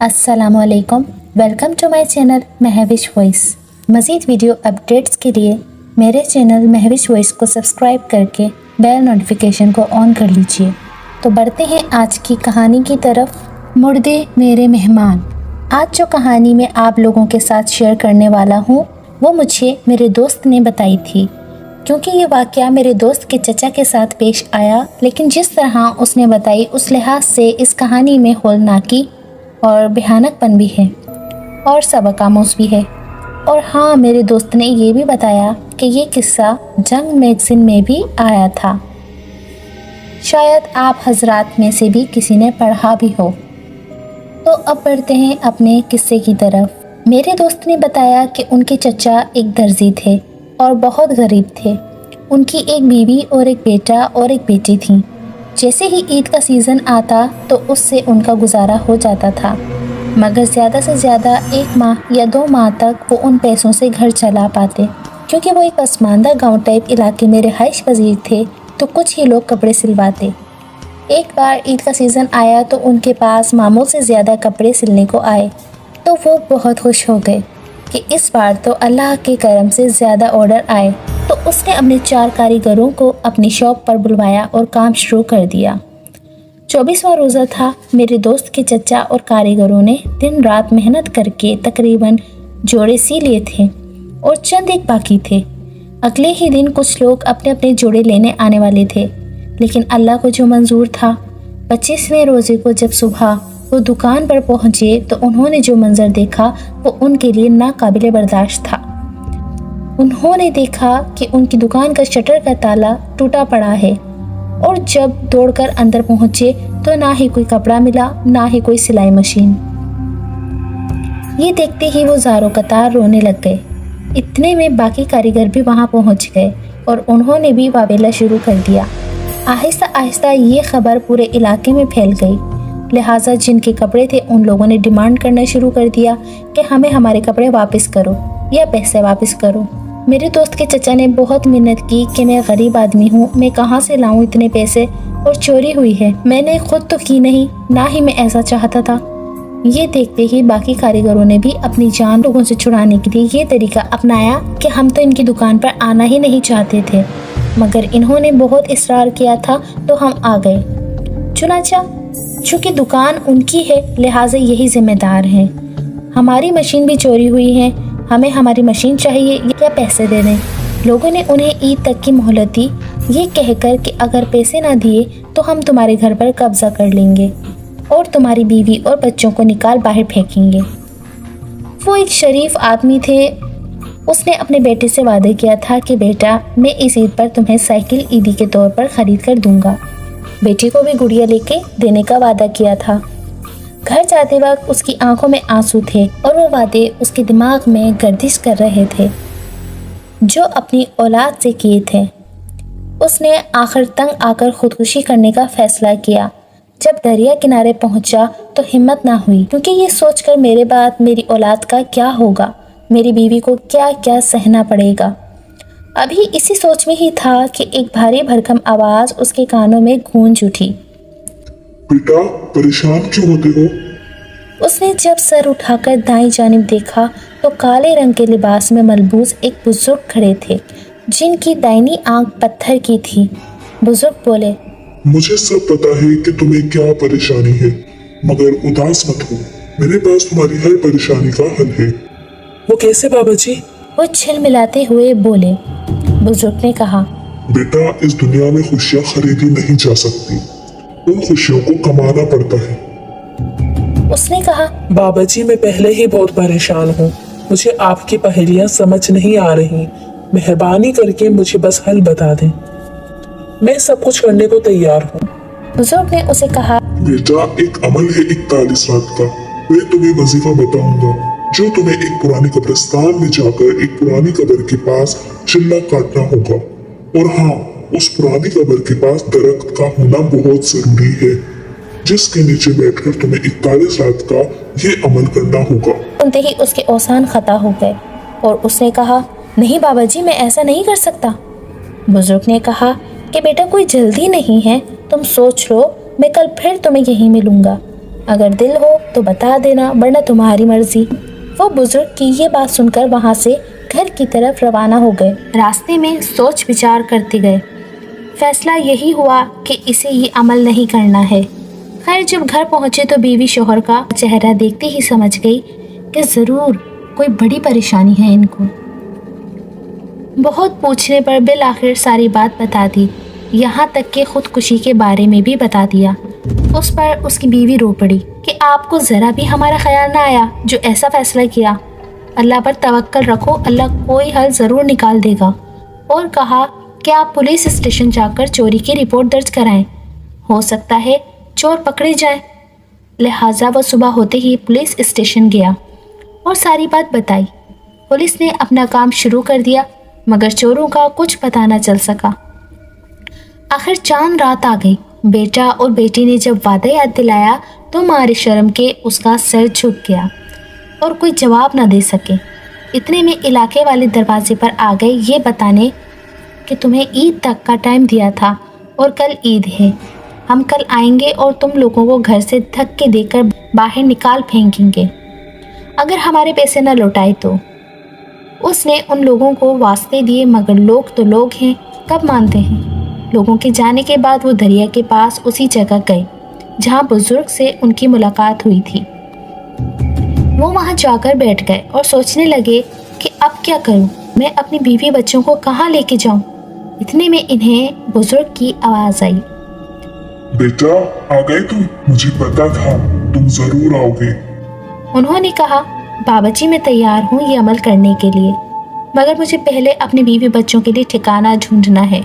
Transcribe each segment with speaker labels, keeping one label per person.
Speaker 1: अस्सलाम वालेकुम, welcome to my channel Mahvish voice. मज़ीद वीडियो अपडेट्स के लिए मेरे चैनल महविश वॉइस को सब्सक्राइब करके बेल नोटिफिकेशन को ऑन कर लीजिए। तो बढ़ते हैं आज की कहानी की तरफ। मुर्दे मेरे मेहमान। आज जो कहानी मैं आप लोगों के साथ शेयर करने वाला हूँ वो मुझे मेरे दोस्त ने बताई थी, क्योंकि ये वाक़या मेरे दोस्त के चचा के साथ पेश आया, लेकिन जिस तरह उसने बताई उस लिहाज से इस कहानी में हौलनाकी और भयानकपन भी है और सबक आमूज़ भी है। और हाँ, मेरे दोस्त ने ये भी बताया कि ये किस्सा जंग मैगज़ीन में भी आया था। शायद आप हजरात में से भी किसी ने पढ़ा भी हो। तो अब बढ़ते हैं अपने किस्से की तरफ। मेरे दोस्त ने बताया कि उनके चचा एक दर्जी थे और बहुत गरीब थे। उनकी एक बीवी और एक बेटा और एक बेटी थी। जैसे ही ईद का सीज़न आता तो उससे उनका गुजारा हो जाता था, मगर ज़्यादा से ज़्यादा 1 माह या 2 माह तक वो उन पैसों से घर चला पाते। क्योंकि वो एक पसमानदा गांव टाइप इलाके में रिहाइश पजीर थे, तो कुछ ही लोग कपड़े सिलवाते। एक बार ईद का सीज़न आया तो उनके पास मामूल से ज़्यादा कपड़े सिलने को आए, तो वो बहुत खुश हो गए कि इस बार तो अल्लाह के करम से ज़्यादा ऑर्डर आए। तो उसने अपने 4 कारीगरों को अपनी शॉप पर बुलवाया और काम शुरू कर दिया। 24वां रोज़ा था। मेरे दोस्त के चचा और कारीगरों ने दिन रात मेहनत करके तकरीबन जोड़े सी लिए थे और चंद एक बाकी थे। अगले ही दिन कुछ लोग अपने अपने जोड़े लेने आने वाले थे, लेकिन अल्लाह को जो मंजूर था, 25वें रोज़े को जब सुबह वो दुकान पर पहुँचे तो उन्होंने जो मंजर देखा वो उनके लिए नाकाबिले बर्दाश्त था। उन्होंने देखा कि उनकी दुकान का शटर का ताला टूटा पड़ा है, और जब दौड़कर अंदर पहुंचे तो ना ही कोई कपड़ा मिला, ना ही कोई सिलाई मशीन। ये देखते ही वो ज़ारों कतार रोने लग गए। इतने में बाकी कारीगर भी वहां पहुंच गए और उन्होंने भी वावेला शुरू कर दिया। आहिस्ता आहिस्ता ये खबर पूरे इलाके में फैल गई। लिहाजा जिनके कपड़े थे उन लोगों ने डिमांड करना शुरू कर दिया कि हमें हमारे कपड़े वापस करो या पैसे वापस करो। मेरे दोस्त के चचा ने बहुत मिन्नत की कि मैं गरीब आदमी हूँ, मैं कहाँ से लाऊं इतने पैसे, और चोरी हुई है, मैंने खुद तो की नहीं, ना ही मैं ऐसा चाहता था। ये देखते ही बाकी कारीगरों ने भी अपनी जान लोगों से छुड़ाने के लिए ये तरीका अपनाया कि हम तो इनकी दुकान पर आना ही नहीं चाहते थे, मगर इन्होंने बहुत इसरार किया था तो हम आ गए। चुनाचा चूँकि दुकान उनकी है लिहाजा यही जिम्मेदार हैं। हमारी मशीन भी चोरी हुई है, हमें हमारी मशीन चाहिए या पैसे दे दें। लोगों ने उन्हें ईद तक की मोहलत दी, ये कहकर कि अगर पैसे ना दिए तो हम तुम्हारे घर पर कब्जा कर लेंगे और तुम्हारी बीवी और बच्चों को निकाल बाहर फेंकेंगे। वो एक शरीफ आदमी थे। उसने अपने बेटे से वादा किया था कि बेटा, मैं इस ईद पर तुम्हें साइकिल ईदी के तौर पर ख़रीद कर दूंगा। बेटी को भी गुड़िया लेके देने का वादा किया था। घर जाते वक्त उसकी आंखों में आंसू थे और वो वादे उसके दिमाग में गर्दिश कर रहे थे जो अपनी औलाद से किए थे। उसने आखिर तंग आकर खुदकुशी करने का फैसला किया। जब दरिया किनारे पहुंचा तो हिम्मत ना हुई, क्योंकि ये सोचकर मेरे बाद मेरी औलाद का क्या होगा, मेरी बीवी को क्या क्या सहना पड़ेगा। अभी इसी सोच में ही था कि एक भारी भरकम आवाज़ उसके कानों में गूंज उठी।
Speaker 2: बेटा, परेशान क्यों होते हो?
Speaker 1: उसने जब सर उठाकर दाईं जानिब देखा तो काले रंग के लिबास में मलबूस एक बुजुर्ग खड़े थे, जिनकी दाहिनी आंख पत्थर की थी। बुजुर्ग बोले,
Speaker 2: मुझे सब पता है कि तुम्हें क्या परेशानी है, मगर उदास मत हो, मेरे पास तुम्हारी हर परेशानी का हल है।
Speaker 3: वो कैसे बाबा जी?
Speaker 1: वो छिलमिलाते हुए बोले। बुजुर्ग ने कहा,
Speaker 2: बेटा, इस दुनिया में खुशियाँ खरीदी नहीं जा सकती, उन खुशियों को कमाना पड़ता है।
Speaker 1: उसने कहा,
Speaker 3: बाबा जी, मैं पहले ही बहुत परेशान हूँ, मुझे आपकी पहेलियाँ समझ नहीं आ रही, मेहरबानी करके मुझे बस हल बता दें, मैं सब कुछ करने को तैयार हूँ।
Speaker 1: बुजुर्ग ने उसे कहा,
Speaker 2: बेटा, एक अमल है 41 रात का, मैं तुम्हें वजीफा बताऊंगा जो तुम्हें एक पुरानी कब्रिस्तान में जाकर एक पुरानी कब्र के पास चिल्ला काटना होगा। और हाँ, उस पुरानी कब्र के पास दरख्त का होना बहुत जरूरी है, जिसके नीचे बैठकर तुम्हें 41 रात का ये अमल करना होगा।
Speaker 1: सुनते ही उसके औसान खता हो गए और उसने कहा, नहीं बाबा जी, मैं ऐसा नहीं कर सकता। बुजुर्ग ने कहा कि बेटा, कोई जल्दी नहीं है, तुम सोच लो, मैं कल फिर तुम्हें यहीं मिलूंगा। अगर दिल हो तो बता देना, वरना तुम्हारी मर्जी। वो बुजुर्ग की ये बात सुनकर वहाँ से घर की तरफ रवाना हो गए। रास्ते में सोच विचार करते गए। फैसला यही हुआ कि इसे ये अमल नहीं करना है। खैर जब घर पहुँचे तो बीवी शोहर का चेहरा देखते ही समझ गई कि ज़रूर कोई बड़ी परेशानी है इनको। बहुत पूछने पर बिल आखिर सारी बात बता दी, यहाँ तक कि खुदकुशी के बारे में भी बता दिया। उस पर उसकी बीवी रो पड़ी कि आपको ज़रा भी हमारा ख्याल ना आया जो ऐसा फैसला किया। अल्लाह पर तवक्कल रखो, अल्लाह कोई हल ज़रूर निकाल देगा। और कहा कि आप पुलिस स्टेशन जाकर चोरी की रिपोर्ट दर्ज कराएं, हो सकता है चोर पकड़े जाएं। लिहाजा वो सुबह होते ही पुलिस स्टेशन गया और सारी बात बताई। पुलिस ने अपना काम शुरू कर दिया, मगर चोरों का कुछ पता न चल सका। आखिर चांद रात आ गई। बेटा और बेटी ने जब वादा याद दिलाया तो मारे शर्म के उसका सर झुक गया और कोई जवाब न दे सके। इतने में इलाके वाले दरवाजे पर आ गए ये बताने कि तुम्हें ईद तक का टाइम दिया था और कल ईद है। हम कल आएंगे और तुम लोगों को घर से धक्के देकर बाहर निकाल फेंकेंगे अगर हमारे पैसे न लौटाए तो। उसने उन लोगों को वास्ते दिए, मगर लोग तो लोग हैं, कब मानते हैं। लोगों के जाने के बाद वो दरिया के पास उसी जगह गए जहाँ बुजुर्ग से उनकी मुलाकात हुई थी। वो वहाँ जाकर बैठ गए और सोचने लगे कि अब क्या करूँ, मैं अपनी बीवी बच्चों को कहाँ लेके जाऊँ। इतने में इन्हें बुजुर्ग की आवाज़ आई।
Speaker 2: बेटा आ गए तुम, मुझे पता था तुम जरूर आओगे।
Speaker 1: उन्होंने कहा, बाबाजी मैं तैयार हूँ ये अमल करने के लिए, मगर मुझे पहले अपने बीवी बच्चों के लिए ठिकाना ढूंढना है।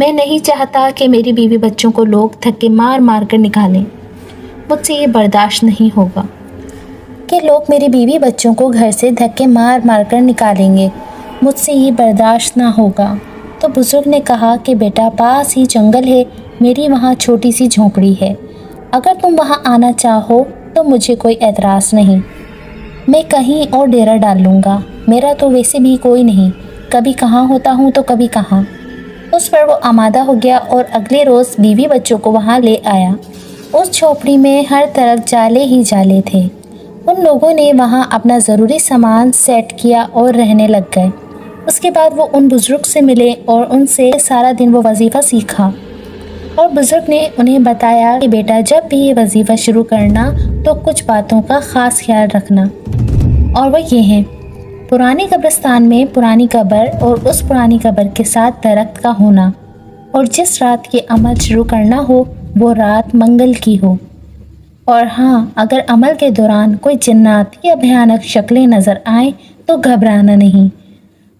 Speaker 1: मैं नहीं चाहता कि मेरी बीवी बच्चों को लोग धक्के मार मार कर निकालें। मुझसे ये बर्दाश्त नहीं होगा कि लोग मेरी बीवी बच्चों को घर से धक्के मार मार कर निकालेंगे। मुझसे ये बर्दाश्त ना होगा। तो बुजुर्ग ने कहा कि बेटा पास ही जंगल है, मेरी वहाँ छोटी सी झोंपड़ी है। अगर तुम वहाँ आना चाहो तो मुझे कोई एतराज़ नहीं। मैं कहीं और डेरा डाल लूँगा, मेरा तो वैसे भी कोई नहीं, कभी कहाँ होता हूँ तो कभी कहाँ। उस पर वो आमादा हो गया और अगले रोज़ बीवी बच्चों को वहाँ ले आया। उस झोपड़ी में हर तरफ जाले ही जाले थे। उन लोगों ने वहाँ अपना ज़रूरी सामान सेट किया और रहने लग गए। उसके बाद वो उन बुज़ुर्ग से मिले और उनसे सारा दिन वो वजीफ़ा सीखा। और बुज़ुर्ग ने उन्हें बताया कि बेटा जब भी ये वजीफ़ा शुरू करना तो कुछ बातों का ख़ास ख्याल रखना, और वो ये हैं, पुरानी कब्रिस्तान में पुरानी कब्र और उस पुरानी कब्र के साथ दरख्त का होना, और जिस रात ये अमल शुरू करना हो वो रात मंगल की हो। और हाँ, अगर अमल के दौरान कोई जिन्नात या भयानक शक्लें नज़र आएँ तो घबराना नहीं,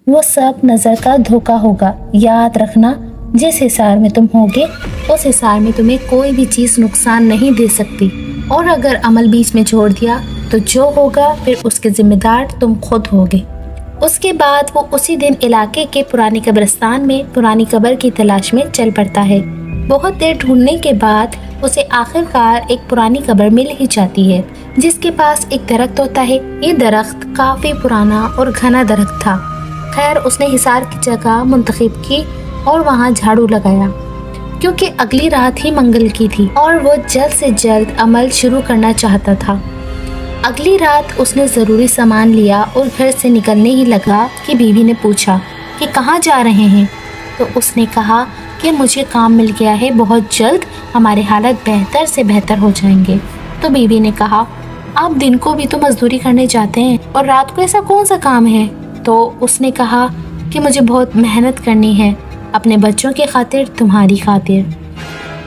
Speaker 1: वो सब नज़र का धोखा होगा। याद रखना, जिस हिसार में तुम होगे उस हिसार में तुम्हें कोई भी चीज़ नुकसान नहीं दे सकती, और अगर अमल बीच में छोड़ दिया तो जो होगा फिर उसके जिम्मेदार तुम खुद होगे। उसके बाद वो उसी दिन इलाके के पुरानी कब्रिस्तान में पुरानी कब्र की तलाश में चल पड़ता है। बहुत देर ढूंढने के बाद उसे आखिरकार एक पुरानी कब्र मिल ही जाती है, जिसके पास एक दरख्त होता है। ये दरख्त काफ़ी पुराना और घना दरख्त था। खैर उसने हिसार की जगह मुंतखब की और वहाँ झाड़ू लगाया, क्योंकि अगली रात ही मंगल की थी और वो जल्द से जल्द अमल शुरू करना चाहता था। अगली रात उसने ज़रूरी सामान लिया और घर से निकलने ही लगा कि बीवी ने पूछा कि कहाँ जा रहे हैं। तो उसने कहा कि मुझे काम मिल गया है, बहुत जल्द हमारे हालत बेहतर से बेहतर हो जाएंगे। तो बीवी ने कहा, आप दिन को भी तो मजदूरी करने जाते हैं और रात को ऐसा कौन सा काम है। तो उसने कहा कि मुझे बहुत मेहनत करनी है अपने बच्चों के खातिर, तुम्हारी खातिर,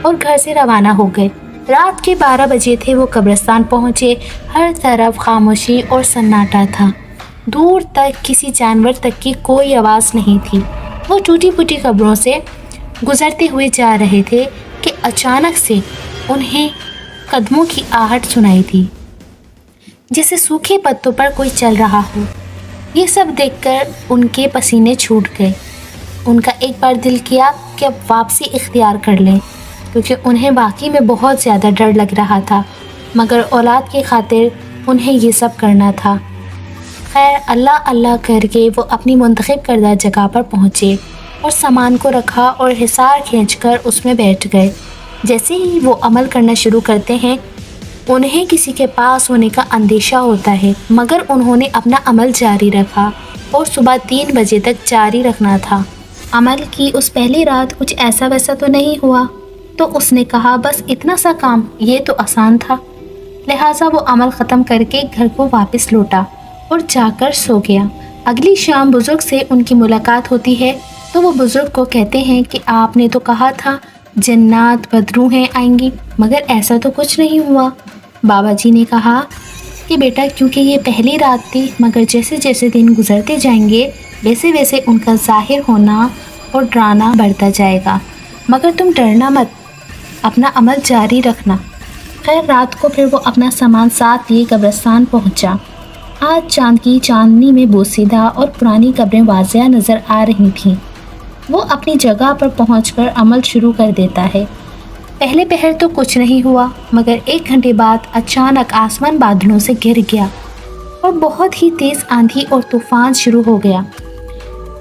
Speaker 1: और घर से रवाना हो गए। रात के 12 बजे थे। वो कब्रिस्तान पहुँचे। हर तरफ खामोशी और सन्नाटा था। दूर तक किसी जानवर तक की कोई आवाज़ नहीं थी। वो टूटी फूटी कब्रों से गुजरते हुए जा रहे थे कि अचानक से उन्हें कदमों की आहट सुनाई दी, जैसे सूखे पत्तों पर कोई चल रहा हो। ये सब देखकर उनके पसीने छूट गए। उनका एक बार दिल किया कि अब वापसी इख्तियार कर लें, क्योंकि उन्हें वाकई में बहुत ज़्यादा डर लग रहा था, मगर औलाद की खातिर उन्हें ये सब करना था। खैर अल्लाह अल्लाह करके वो अपनी मुंतखब करदा जगह पर पहुँचे और सामान को रखा और हिसार खींचकर उसमें बैठ गए। जैसे ही वो अमल करना शुरू करते हैं उन्हें किसी के पास होने का अंदेशा होता है, मगर उन्होंने अपना अमल जारी रखा और सुबह 3 बजे तक जारी रखना था। अमल की उस पहली रात कुछ ऐसा वैसा तो नहीं हुआ, तो उसने कहा बस इतना सा काम, ये तो आसान था। लिहाजा वो अमल ख़त्म करके घर को वापस लौटा और जाकर सो गया। अगली शाम बुज़ुर्ग से उनकी मुलाकात होती है, तो वो बुज़ुर्ग को कहते हैं कि आपने तो कहा था जन्नात बदरूहें आएंगी, मगर ऐसा तो कुछ नहीं हुआ। बाबा जी ने कहा कि बेटा, क्योंकि ये पहली रात थी, मगर जैसे जैसे दिन गुजरते जाएंगे वैसे वैसे उनका ज़ाहिर होना और डराना बढ़ता जाएगा, मगर तुम डरना मत, अपना अमल जारी रखना। खैर, रात को फिर वो अपना सामान साथ लिए कब्रिस्तान पहुंचा। आज चांद की चांदनी में बोसीदा और पुरानी कब्रें वाज़िया नज़र आ रही थीं। वो अपनी जगह पर पहुंचकर अमल शुरू कर देता है। पहले पहर तो कुछ नहीं हुआ, मगर 1 घंटे बाद अचानक आसमान बादलों से घिर गया और बहुत ही तेज़ आंधी और तूफ़ान शुरू हो गया।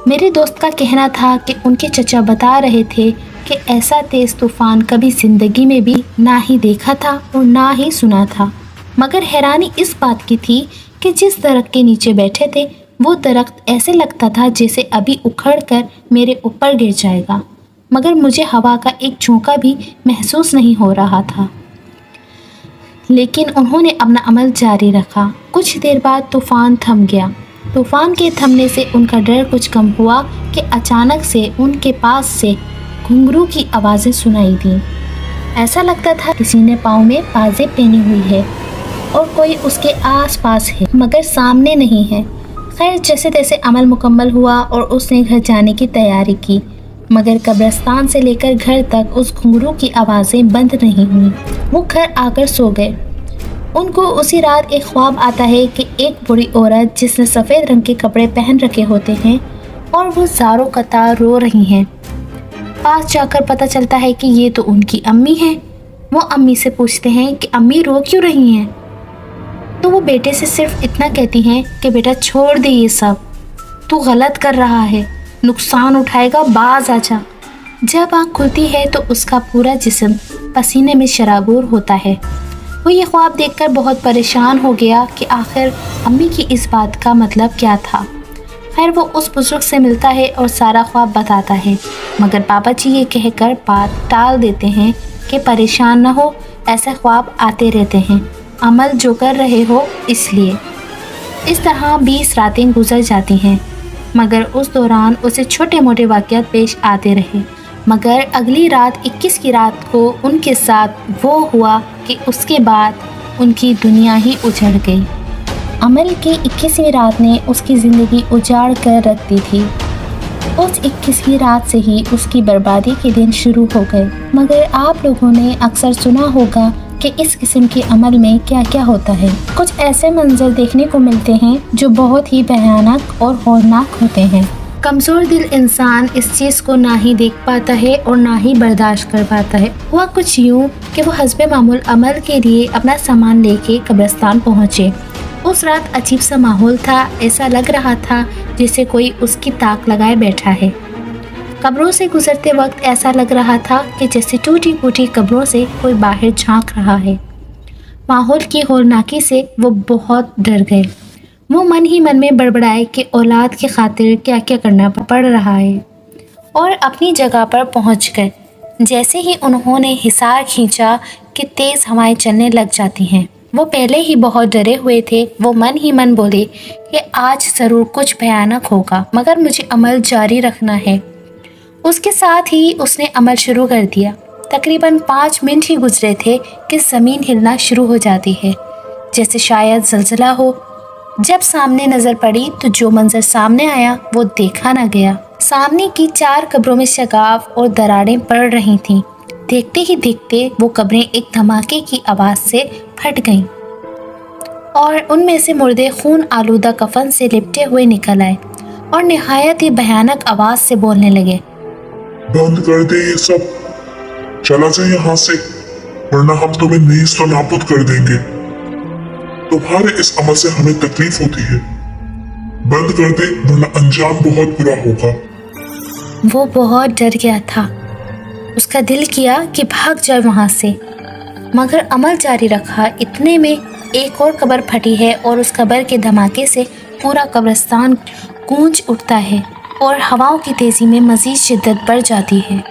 Speaker 1: मेरे दोस्त का कहना था कि उनके चचा बता रहे थे कि ऐसा तेज़ तूफ़ान कभी ज़िंदगी में भी ना ही देखा था और ना ही सुना था। मगर हैरानी इस बात की थी कि जिस दरख्त के नीचे बैठे थे वो दरख्त ऐसे लगता था जैसे अभी उखड़ कर मेरे ऊपर गिर जाएगा, मगर मुझे हवा का एक झोंका भी महसूस नहीं हो रहा था। लेकिन उन्होंने अपना अमल जारी रखा। कुछ देर बाद तूफ़ान थम गया। तूफ़ान के थमने से उनका डर कुछ कम हुआ कि अचानक से उनके पास से घुंघरू की आवाज़ें सुनाई दी। ऐसा लगता था किसी ने पाँव में बाजें पहनी हुई है और कोई उसके आसपास है, मगर सामने नहीं है। खैर, जैसे तैसे अमल मुकम्मल हुआ और उसने घर जाने की तैयारी की, मगर कब्रिस्तान से लेकर घर तक उस घुंघरू की आवाज़ें बंद नहीं हुई। वो घर आकर सो गए। उनको उसी रात एक ख्वाब आता है कि एक बूढ़ी औरत जिसने सफ़ेद रंग के कपड़े पहन रखे होते हैं और वो ज़ारों कतार रो रही हैं। पास जाकर पता चलता है कि ये तो उनकी अम्मी हैं। वो अम्मी से पूछते हैं कि अम्मी रो क्यों रही हैं, तो वो बेटे से सिर्फ इतना कहती हैं कि बेटा छोड़ दे ये सब, तू गलत कर रहा है, नुकसान उठाएगा, बाज आजा। जब आँख खुलती है तो उसका पूरा जिस्म पसीने में शराबूर होता है। वो ये ख्वाब देखकर बहुत परेशान हो गया कि आखिर अम्मी की इस बात का मतलब क्या था। खैर, वो उस बुजुर्ग से मिलता है और सारा ख्वाब बताता है, मगर पापा जी ये कहकर बात टाल देते हैं कि परेशान न हो, ऐसे ख्वाब आते रहते हैं, अमल जो कर रहे हो इसलिए। इस तरह 20 रातें गुजर जाती हैं, मगर उस दौरान उसे छोटे मोटे वाक़यात पेश आते रहे। मगर अगली रात 21 की रात को उनके साथ वो हुआ कि उसके बाद उनकी दुनिया ही उजड़ गई। अमल की 21वीं रात ने उसकी ज़िंदगी उजाड़ कर रख दी थी। उस 21वीं रात से ही उसकी बर्बादी के दिन शुरू हो गए। मगर आप लोगों ने अक्सर सुना होगा कि इस किस्म के अमल में क्या क्या होता है। कुछ ऐसे मंजर देखने को मिलते हैं जो बहुत ही भयानक और हौलनाक होते हैं। कमज़ोर दिल इंसान इस चीज़ को ना ही देख पाता है और ना ही बर्दाश्त कर पाता है। हुआ कुछ यूँ कि वो हस्बे मामूल अमल के लिए अपना सामान लेके कब्रिस्तान पहुँचे। उस रात अजीब सा माहौल था, ऐसा लग रहा था जैसे कोई उसकी ताक लगाए बैठा है। कब्रों से गुजरते वक्त ऐसा लग रहा था कि जैसे टूटी फूटी कब्रों से कोई बाहर झांक रहा है। माहौल की हौलनाकी से वो बहुत डर गए। वो मन ही मन में बड़बड़ाए कि औलाद की खातिर क्या क्या करना पड़ रहा है, और अपनी जगह पर पहुंच गए। जैसे ही उन्होंने हिसार खींचा कि तेज़ हवाएं चलने लग जाती हैं। वो पहले ही बहुत डरे हुए थे। वो मन ही मन बोले कि आज ज़रूर कुछ भयानक होगा, मगर मुझे अमल जारी रखना है। उसके साथ ही उसने अमल शुरू कर दिया। तकरीबन 5 मिनट ही गुजरे थे कि ज़मीन हिलना शुरू हो जाती है, जैसे शायद ज़लज़ला हो। जब सामने नज़र पड़ी तो जो मंजर सामने आया वो देखा ना गया। सामने की 4 कब्रों में शगाफ और दरारें पड़ रही थीं। देखते ही देखते वो कब्रें एक धमाके की आवाज़ से फट गईं और उनमें से मुर्दे खून आलूदा कफन से लिपटे हुए निकल आए और निहायत ही भयानक आवाज़ से बोलने लगे,
Speaker 2: बंद कर दे ये सब, चला जाए यहाँ से, वरना हम तुम्हें नीज़ तो नाबूद कर देंगे। तुम्हारे इस अमल से हमें तकलीफ होती है, बंद कर दे वरना अंजाम बहुत बुरा होगा।
Speaker 1: वो बहुत डर गया था। उसका दिल किया कि भाग जाए वहाँ से, मगर अमल जारी रखा। इतने में एक और कब्र फटी है और उस कब्र के धमाके से पूरा कब्रिस्तान गूंज उठता है और हवाओं की तेज़ी में मज़ीद शिद्दत बढ़ जाती है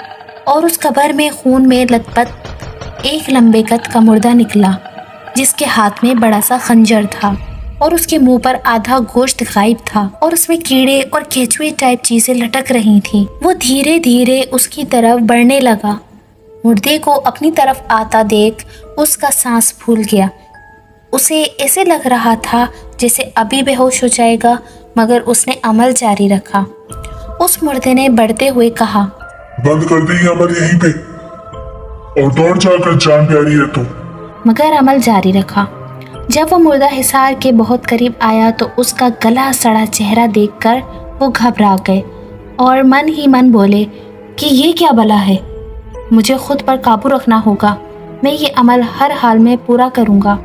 Speaker 1: और उस कब्र में खून में लथपथ एक लंबे कद का मुर्दा निकला जिसके हाथ में बड़ा सा खंजर था और उसके मुंह पर आधा गोश्त गायब था और उसमें कीड़े और केचुए टाइप चीजें लटक रही थीं। वो धीरे धीरे उसकी तरफ बढ़ने लगा। मुर्दे को अपनी तरफ आता देख उसका सांस फूल गया। उसे ऐसे लग रहा था जैसे अभी बेहोश हो जाएगा, मगर उसने अमल जारी रखा। उस मुर्दे ने बढ़ते हुए कहा,
Speaker 2: बंद कर दी अमल यहीं पे और दौड़ जाकर, जान प्यारी है तो।
Speaker 1: मगर अमल जारी रखा। जब वो मुर्दा हिसार के बहुत करीब आया तो उसका गला सड़ा चेहरा देखकर वो घबरा गए और मन ही मन बोले कि ये क्या बला है, मुझे खुद पर काबू रखना होगा, मैं ये अमल हर हाल में पूरा करूँगा।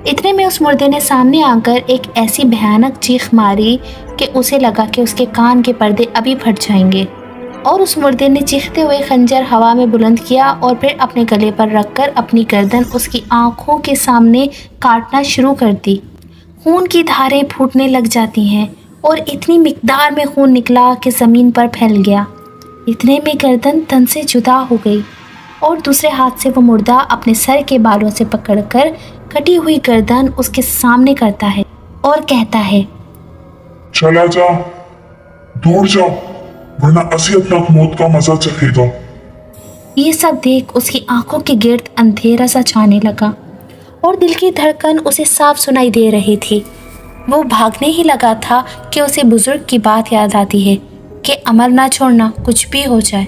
Speaker 1: इतने में उस मुर्दे ने सामने आकर एक ऐसी भयानक चीख मारी कि उसे लगा कि उसके कान के पर्दे अभी फट जाएंगे और उस मुर्दे ने चीखते हुए खंजर हवा में बुलंद किया और फिर अपने गले पर रखकर अपनी गर्दन उसकी आंखों के सामने काटना शुरू कर दी। खून की धारें फूटने लग जाती हैं और इतनी मिकदार में खून निकला कि ज़मीन पर फैल गया। इतने में गर्दन तन से जुदा हो गई और दूसरे हाथ से वो मुर्दा अपने सर के बालों से पकड़कर कटी हुई गर्दन उसके सामने करता है और कहता है,
Speaker 2: चला जा, दौड़ जाओ, वरना असलियत मौत का मजा चखेगा।
Speaker 1: ये सब देख उसकी आंखों के गिर्द अंधेरा सा छाने लगा और दिल की धड़कन उसे साफ सुनाई दे रही थी। वो भागने ही लगा था कि उसे बुजुर्ग की बात याद आती है कि अमल ना छोड़ना, कुछ भी हो जाए।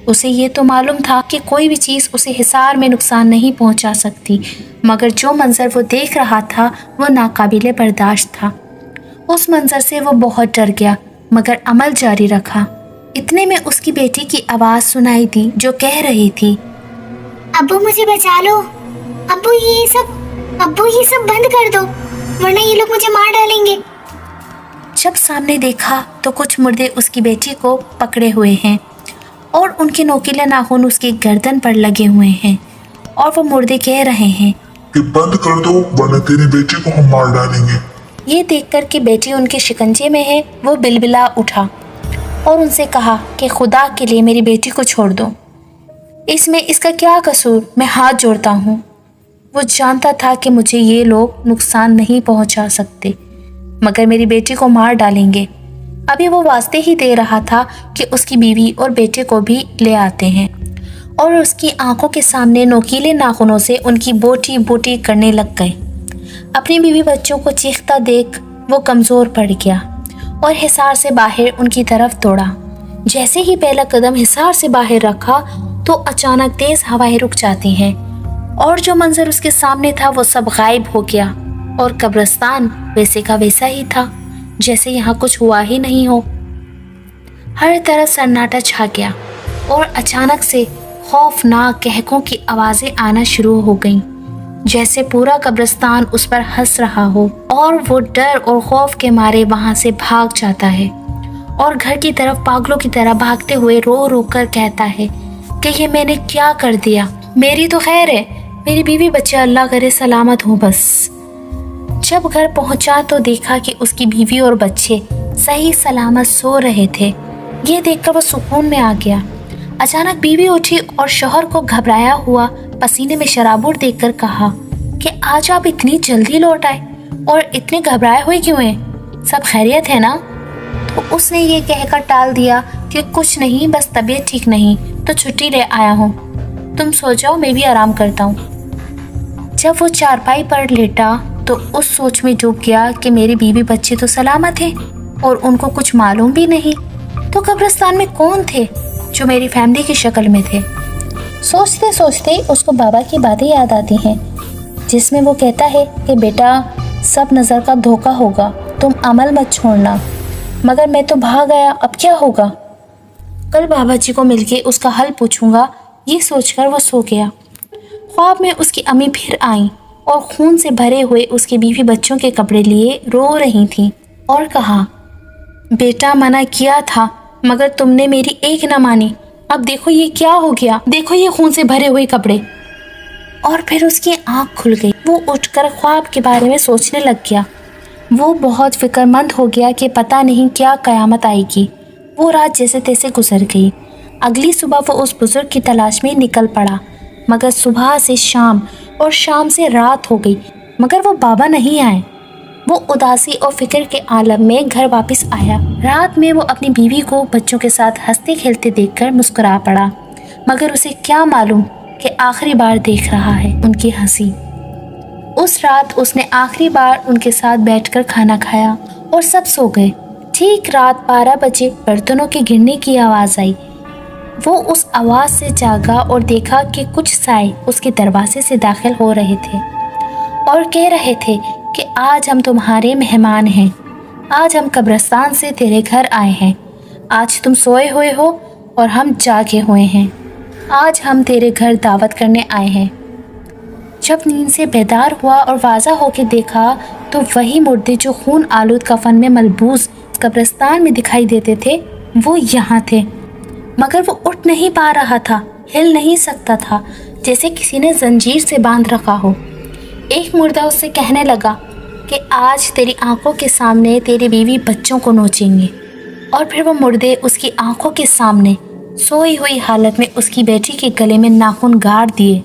Speaker 1: उसे ये तो मालूम था कि कोई भी चीज़ उसे हिसार में नुकसान नहीं पहुंचा सकती, मगर जो मंजर वो देख रहा था वो नाकाबिले बर्दाश्त था। उस मंजर से वो बहुत डर गया, मगर अमल जारी रखा। इतने में उसकी बेटी की आवाज़ सुनाई दी जो कह रही थी,
Speaker 4: अब्बू मुझे बचा लो, अब्बू ये सब बंद कर दो, वरना ये लोग मुझे मार डालेंगे।
Speaker 1: जब सामने देखा तो कुछ मुर्दे उसकी बेटी को पकड़े हुए हैं और उनके नोकीले नाखून उसकी गर्दन पर लगे हुए हैं और वो मुर्दे कह रहे हैं
Speaker 2: कि बंद कर दो, वरना तेरी बेटी को हम मार डालेंगे।
Speaker 1: ये देखकर कि बेटी उनके शिकंजे में है, वो बिलबिला उठा और उनसे कहा कि खुदा के लिए मेरी बेटी को छोड़ दो, इसमें इसका क्या कसूर, मैं हाथ जोड़ता हूँ। वो जानता था कि मुझे ये लोग नुकसान नहीं पहुँचा सकते, मगर मेरी बेटी को मार डालेंगे। अभी वो वास्ते ही दे रहा था कि उसकी बीवी और बेटे को भी ले आते हैं और उसकी आंखों के सामने नोकीले नाखूनों से उनकी बोटी बोटी करने लग गए। अपनी बीवी बच्चों को चीखता देख वो कमज़ोर पड़ गया और हिसार से बाहर उनकी तरफ दौड़ा। जैसे ही पहला कदम हिसार से बाहर रखा तो अचानक तेज़ हवाएं रुक जाती हैं और जो मंजर उसके सामने था वो सब गायब हो गया और कब्रिस्तान वैसे का वैसा ही था जैसे यहाँ कुछ हुआ ही नहीं हो। हर तरफ सन्नाटा छा गया और अचानक से खौफनाक कहकों की आवाज़ें आना शुरू हो गईं, जैसे पूरा कब्रिस्तान उस पर हंस रहा हो और वो डर और खौफ के मारे वहाँ से भाग जाता है और घर की तरफ पागलों की तरह भागते हुए रो रो कर कहता है कि ये मैंने क्या कर दिया, मेरी तो खैर है, मेरी बीवी बच्चे अल्लाह करे सलामत हो बस। जब घर पहुंचा तो देखा कि उसकी बीवी और बच्चे सही सलामत सो रहे थे। ये देखकर वो सुकून में आ गया। अचानक बीवी उठी और शौहर को घबराया हुआ पसीने में शराबूर देखकर कहा कि आज आप इतनी जल्दी लौट आए और इतने घबराए हुए क्यों हैं, सब खैरियत है ना? तो उसने ये कहकर टाल दिया कि कुछ नहीं, बस तबीयत ठीक नहीं तो छुट्टी ले आया हूँ, तुम सो जाओ, मैं भी आराम करता हूँ। जब वो चारपाई पर लेटा तो उस सोच में डूब गया कि मेरी बीवी बच्चे तो सलामत हैं और उनको कुछ मालूम भी नहीं, तो कब्रिस्तान में कौन थे जो मेरी फैमिली की शक्ल में थे। सोचते सोचते उसको बाबा की बातें याद आती हैं जिसमें वो कहता है कि बेटा सब नज़र का धोखा होगा, तुम अमल मत छोड़ना, मगर मैं तो भाग आया, अब क्या होगा? कल बाबा जी को मिलके उसका हल पूछूंगा, ये सोचकर वो सो गया। ख्वाब में उसकी अम्मी फिर आई और खून से भरे हुए उसके बीवी बच्चों के कपड़े लिए रो रही थीं और कहा, बेटा मना किया था मगर तुमने मेरी एक न मानी, अब देखो ये क्या हो गया, देखो ये खून से भरे हुए कपड़े। اور پھر اس کی آنکھ کھل گئی۔ وہ اٹھ کر خواب کے بارے میں سوچنے لگ گیا۔ وہ بہت فکر مند ہو گیا کہ پتہ نہیں کیا قیامت آئے گی۔ وہ رات جیسے تیسے گزر گئی۔ اگلی صبح وہ اس بزرگ کی تلاش میں نکل پڑا، مگر صبح سے شام اور شام سے رات ہو گئی، مگر وہ بابا نہیں آئے۔ وہ اداسی اور فکر کے عالم میں گھر واپس آیا۔ رات میں وہ اپنی بیوی کو بچوں کے ساتھ ہنستے کھیلتے دیکھ کر مسکرا پڑا، مگر اسے کیا معلوم کہ آخری بار دیکھ رہا ہے ان کی ہنسی۔ اس رات اس نے آخری بار ان کے ساتھ بیٹھ کر کھانا کھایا اور سب سو گئے۔ ٹھیک رات 12 بجے برتنوں کے گرنے کی آواز آئی۔ وہ اس آواز سے جاگا اور دیکھا کہ کچھ سائے اس کے دروازے سے داخل ہو رہے تھے اور کہہ رہے تھے کہ آج ہم تمہارے مہمان ہیں، آج ہم قبرستان سے تیرے گھر آئے ہیں، آج تم سوئے ہوئے ہو اور ہم جاگے ہوئے ہیں، آج ہم تیرے گھر دعوت کرنے آئے ہیں۔ جب نیند سے بیدار ہوا اور واضح ہو کے دیکھا تو وہی مردے جو خون آلود کفن میں ملبوس قبرستان میں دکھائی دیتے تھے وہ یہاں تھے، مگر وہ اٹھ نہیں پا رہا تھا، ہل نہیں سکتا تھا، جیسے کسی نے زنجیر سے باندھ رکھا ہو۔ ایک مردہ اس سے کہنے لگا کہ آج تیری آنکھوں کے سامنے تیری بیوی بچوں کو نوچیں گے، اور پھر وہ مردے اس کی آنکھوں کے سامنے سوئی ہوئی حالت میں اس کی بیٹی کے گلے میں ناخن گاڑ دیے،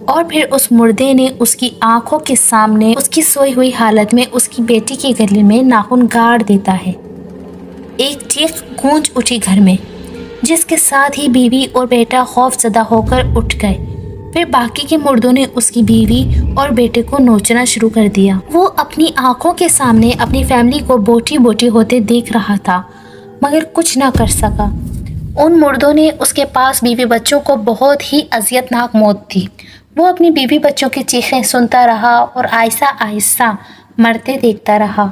Speaker 1: اور پھر اس مردے نے اس کی آنکھوں کے سامنے اس کی سوئی ہوئی حالت میں اس کی بیٹی کے گلے میں ناخن گاڑ دیتا ہے۔ ایک چیخ گونج اٹھی گھر میں، جس کے ساتھ ہی بیوی اور بیٹا خوف زدہ ہو کر اٹھ گئے۔ پھر باقی کے مردوں نے اس کی بیوی اور بیٹے کو نوچنا شروع کر دیا۔ وہ اپنی آنکھوں کے سامنے اپنی فیملی کو بوٹی بوٹی ہوتے دیکھ رہا تھا، مگر کچھ نہ کر سکا۔ ان مردوں نے اس کے پاس بیوی بچوں کو بہت ہی اذیت ناک موت دی۔ وہ اپنی بیوی بچوں کی چیخیں سنتا رہا اور آہستہ آہستہ مرتے دیکھتا رہا۔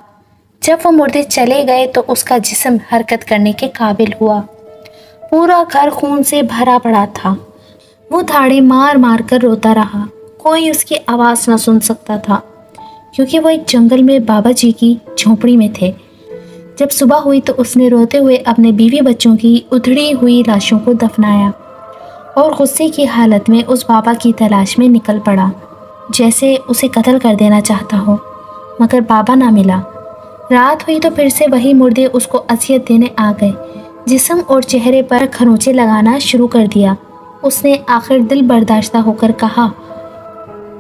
Speaker 1: جب وہ مردے چلے گئے تو اس کا جسم حرکت کرنے کے قابل ہوا۔ پورا گھر خون سے بھرا پڑا تھا۔ وہ دھاڑے مار مار کر روتا رہا۔ کوئی اس کی آواز نہ سن سکتا تھا، کیونکہ وہ ایک جنگل میں بابا جی کی جھونپڑی میں تھے۔ جب صبح ہوئی تو اس نے روتے ہوئے اپنے بیوی بچوں کی ادھڑی ہوئی لاشوں کو دفنایا اور غصے کی حالت میں اس بابا کی تلاش میں نکل پڑا، جیسے اسے قتل کر دینا چاہتا ہو، مگر بابا نہ ملا۔ رات ہوئی تو پھر سے وہی مردے اس کو اذیت دینے آ گئے، جسم اور چہرے پر کھروچے لگانا شروع کر دیا۔ اس نے آخر دل برداشتہ ہو کر کہا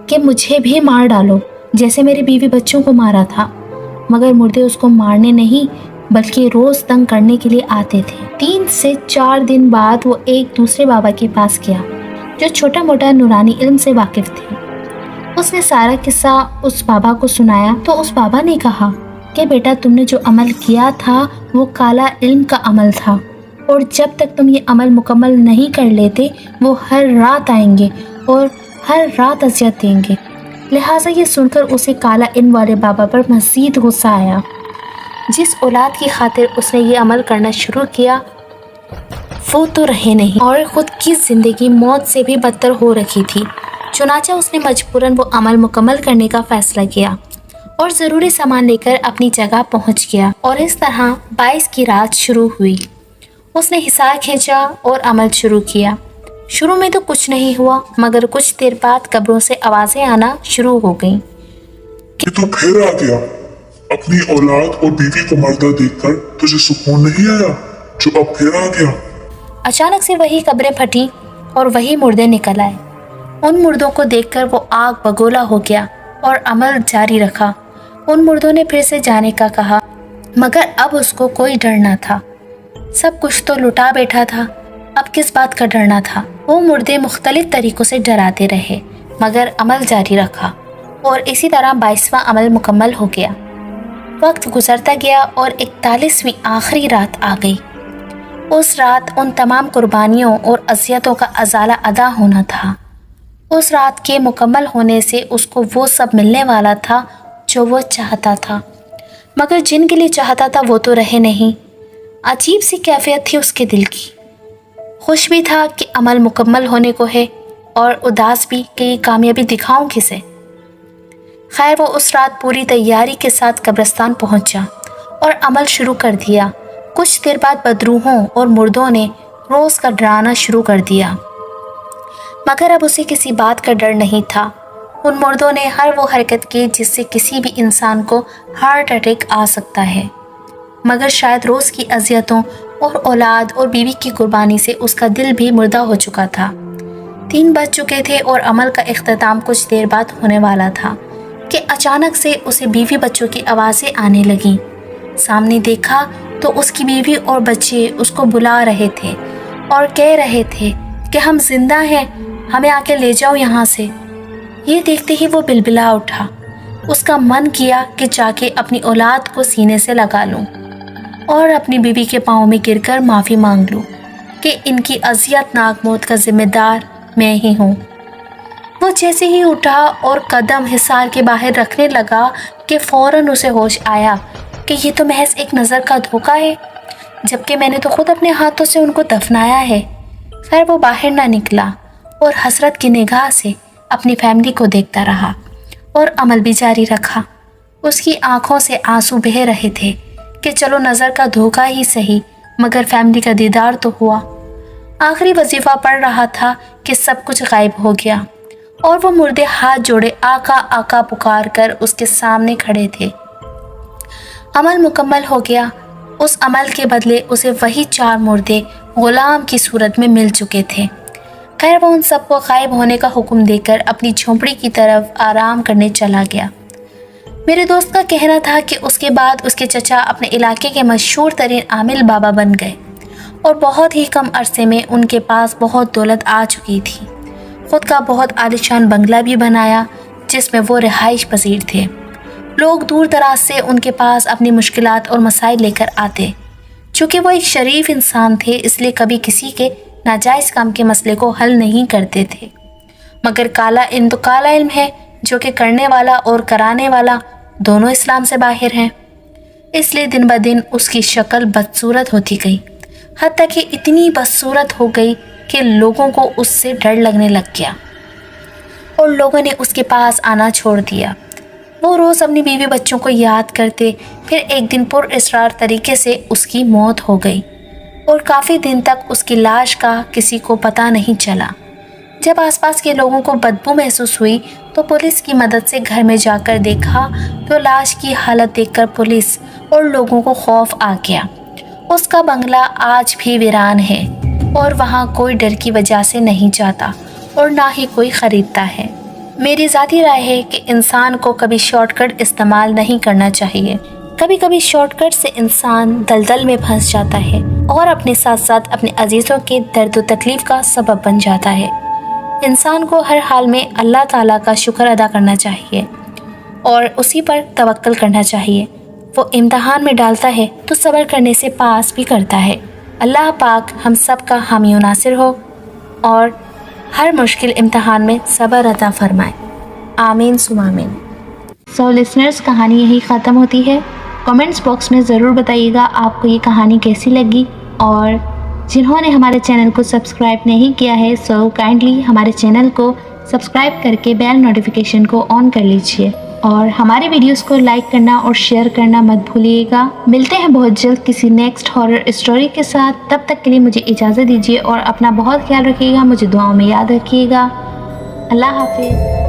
Speaker 1: کہ مجھے بھی مار ڈالو، جیسے میرے بیوی بچوں کو مارا تھا، مگر مردے اس کو مارنے نہیں بلکہ روز تنگ کرنے کے لیے آتے تھے۔ 3 سے 4 دن بعد وہ ایک دوسرے بابا کے پاس گیا جو چھوٹا موٹا نورانی علم سے واقف تھے۔ اس نے سارا قصہ اس بابا کو سنایا تو اس بابا نے کہا کہ بیٹا تم نے جو عمل کیا تھا وہ کالا علم کا عمل تھا، اور جب تک تم یہ عمل مکمل نہیں کر لیتے وہ ہر رات آئیں گے اور ہر رات اذیت دیں گے۔ لہٰذا یہ سن کر اسے کالا علم والے بابا پر مزید غصہ آیا۔ جس اولاد کی خاطر اس نے یہ عمل کرنا شروع کیا وہ تو رہے نہیں، اور خود کی زندگی موت سے بھی بدتر ہو رکھی تھی۔ چنانچہ اس نے مجبوراً وہ عمل مکمل کرنے کا فیصلہ کیا اور ضروری سامان لے کر اپنی جگہ پہنچ گیا، اور اس طرح 22 کی رات شروع ہوئی۔ اس نے حصار کھینچا اور عمل شروع کیا۔ شروع میں تو کچھ نہیں ہوا، مگر کچھ دیر بعد قبروں سے آوازیں آنا شروع ہو گئیں۔
Speaker 2: کہ تو پھر آ گیا، اپنی اولاد اور بیوی کو مردہ دیکھ کر تجھے سکون نہیں آیا جو اب پھر آ گیا؟
Speaker 1: اچانک سے وہی قبریں پھٹی اور وہی مردے نکل آئے۔ ان مردوں کو دیکھ کر وہ آگ بگولا ہو گیا اور عمل جاری رکھا۔ ان مردوں نے پھر سے جانے کا کہا، مگر اب اس کو کوئی ڈر نہ تھا۔ سب کچھ تو لٹا بیٹھا تھا، اب کس بات کا ڈرنا تھا؟ وہ مردے مختلف طریقوں سے ڈراتے رہے، مگر عمل جاری رکھا، اور اسی طرح 22واں عمل مکمل ہو گیا۔ وقت گزرتا گیا اور 41ویں آخری رات آ گئی۔ اس رات ان تمام قربانیوں اور اذیتوں کا ازالہ ادا ہونا تھا۔ اس رات کے مکمل ہونے سے اس کو وہ سب ملنے والا تھا جو وہ چاہتا تھا، مگر جن کے لیے چاہتا تھا وہ تو رہے نہیں۔ عجیب سی کیفیت تھی اس کے دل کی۔ خوش بھی تھا کہ عمل مکمل ہونے کو ہے، اور اداس بھی کہ یہ کامیابی دکھاؤں کسے۔ خیر، وہ اس رات پوری تیاری کے ساتھ قبرستان پہنچا اور عمل شروع کر دیا۔ کچھ دیر بعد بدروحوں اور مردوں نے روز کا ڈرانا شروع کر دیا، मगर अब उसे किसी बात का डर नहीं था। उन मुर्दों ने हर वो हरकत की जिससे किसी भी इंसान को हार्ट अटैक आ सकता है, मगर शायद रोज़ की अजियतों और औलाद और बीवी की कुर्बानी से उसका दिल भी मुर्दा हो चुका था। 3 बज चुके थे और अमल का इख्तिताम कुछ देर बाद होने वाला था कि अचानक से उसे बीवी बच्चों की आवाज़ें आने लगीं। सामने देखा तो उसकी बीवी और बच्चे उसको बुला रहे थे और कह रहे थे कि हम जिंदा हैं, हमें आके ले जाओ यहाँ से। ये देखते ही वो बिलबिला उठा। उसका मन किया कि जाके अपनी औलाद को सीने से लगा लूं और अपनी बीवी के पाँव में गिरकर माफ़ी मांग लूं कि इनकी अज़ियतनाक मौत का ज़िम्मेदार मैं ही हूँ। वो जैसे ही उठा और कदम हिसार के बाहर रखने लगा कि फ़ौरन उसे होश आया कि ये तो महज एक नज़र का धोखा है, जबकि मैंने तो खुद अपने हाथों से उनको दफनाया है। खैर वो बाहर ना निकला और हसरत की निगाह से अपनी फैमिली को देखता रहा और अमल भी जारी रखा। उसकी आंखों से आंसू बह रहे थे कि चलो नज़र का धोखा ही सही, मगर फैमिली का दीदार तो हुआ। आखिरी वजीफ़ा पढ़ रहा था कि सब कुछ गायब हो गया और वो मुर्दे हाथ जोड़े आका आका पुकार कर उसके सामने खड़े थे। अमल मुकम्मल हो गया। उस अमल के बदले उसे वही 4 मुर्दे गुलाम की सूरत में मिल चुके थे। खैर वो उन सबको गायब होने का हुक्म देकर अपनी झोंपड़ी की तरफ आराम करने चला गया। मेरे दोस्त का कहना था कि उसके बाद उसके चचा अपने इलाके के मशहूर तरीन आमिल बाबा बन गए और बहुत ही कम अरसे में उनके पास बहुत दौलत आ चुकी थी। खुद का बहुत आलीशान बंगला भी बनाया जिसमें वो रिहाइश पजीर थे। लोग दूर दराज से उनके पास अपनी मुश्किलात और मसाइल लेकर आते। चूँकि वो एक शरीफ इंसान थे इसलिए कभी किसी के नाजायज़ काम के मसले को हल नहीं करते थे, मगर काला इल्म तो काला इल्म है, जो कि करने वाला और कराने वाला दोनों इस्लाम से बाहर हैं। इसलिए दिन ब दिन उसकी शक्ल बदसूरत होती गई, हत्ता कि इतनी बदसूरत हो गई कि लोगों को उससे डर लगने लग गया और लोगों ने उसके पास आना छोड़ दिया। वो रोज़ अपनी बीवी बच्चों को याद करते। फिर एक दिन पुरअसरार तरीके से उसकी मौत हो गई और काफ़ी दिन तक उसकी लाश का किसी को पता नहीं चला। जब आसपास के लोगों को बदबू महसूस हुई तो पुलिस की मदद से घर में जाकर देखा तो लाश की हालत देखकर पुलिस और लोगों को खौफ आ गया। उसका बंगला आज भी वीरान है और वहाँ कोई डर की वजह से नहीं जाता और ना ही कोई ख़रीदता है। मेरी ज़ाती राय है कि इंसान को कभी शॉर्टकट इस्तेमाल नहीं करना चाहिए। कभी कभी शॉर्टकट से इंसान दलदल में फंस जाता है और अपने साथ साथ अपने अजीज़ों के दर्द व तकलीफ़ का सबब बन जाता है। इंसान को हर हाल में अल्लाह ताला का शुक्र अदा करना चाहिए और उसी पर तवक्कल करना चाहिए। वो इम्तहान में डालता है तो सब्र करने से पास भी करता है। अल्लाह पाक हम सब का हामी व नासिर हो और हर मुश्किल इम्तहान में सब्र अता फरमाए। आमीन सुम आमीन। सो लिसनर्स, कहानी यही ख़त्म होती है। कमेंट्स बॉक्स में ज़रूर बताइएगा आपको ये कहानी कैसी लगी, और जिन्होंने हमारे चैनल को सब्सक्राइब नहीं किया है सो काइंडली हमारे चैनल को सब्सक्राइब करके बेल नोटिफिकेशन को ऑन कर लीजिए और हमारे वीडियोस को लाइक करना और शेयर करना मत भूलिएगा। मिलते हैं बहुत जल्द किसी नेक्स्ट हॉरर स्टोरी के साथ। तब तक के लिए मुझे इजाज़त दीजिए और अपना बहुत ख्याल रखिएगा। मुझे दुआओं में याद रखिएगा। अल्लाह हाफिज़।